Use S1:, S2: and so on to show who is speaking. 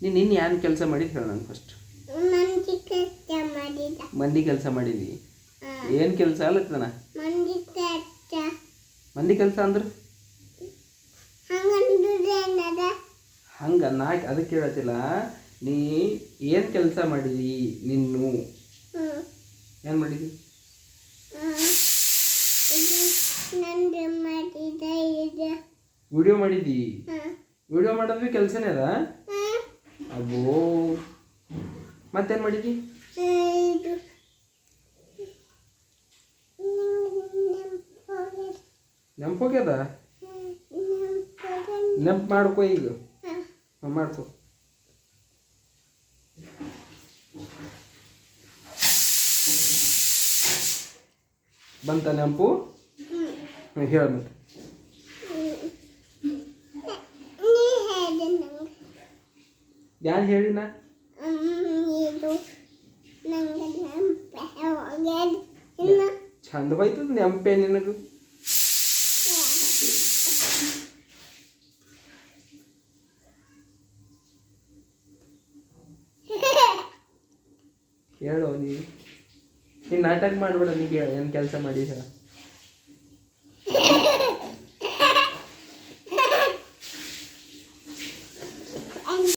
S1: ನೀನು ಇನ್ನು ಏನು ಕೆಲಸ ಮಾಡಿದ್ದು ಹೇಳು ನಂಗೆ ಫಸ್ಟ್. ಮಂದಿ ಕೆಲಸ ಮಾಡಿದಿ? ಏನು ಕೆಲಸ ಅಲ್ಲತ್ತನ? ಮಂದಿ ಕೆಲಸ ಅಂದ್ರೆ ಹಂಗೆ ನಾ ಅದಕ್ಕೆ ಹೇಳತ್ತಿಲ್ಲ. ನೀ ಏನು ಕೆಲಸ ಮಾಡಿದಿ? ನಿನ್ನು ಏನು ಮಾಡಿದಿ? ವಿಡಿಯೋ ಮಾಡಿದಿ? ವಿಡಿಯೋ ಮಾಡೋದು ಕೆಲಸನೇ ಅದ? ಅಬ್ಬೋ, ಮತ್ತೇನು ಮಾಡಿದಿ? ನೆನಪೋಗ್ಯದ? ನೆನಪು ಮಾಡ್ಕೋ ಈಗ. ಮಾಡ್ಕೋ. ಬಂತ ನೆನಪು? ಹೇಳ ಮತ್ತೆ. ಯಾರು ಹೇಳಿನ? ಚಂದ ಹೋಯ್ತದ ನೆನಪೇ ನಿನಗೂ. ಹೇಳು ನೀನು ನಾಟಕ ಮಾಡಬೇಡ. ನೀನು ಏನು ಕೆಲಸ ಮಾಡಿ ಹೇಳ.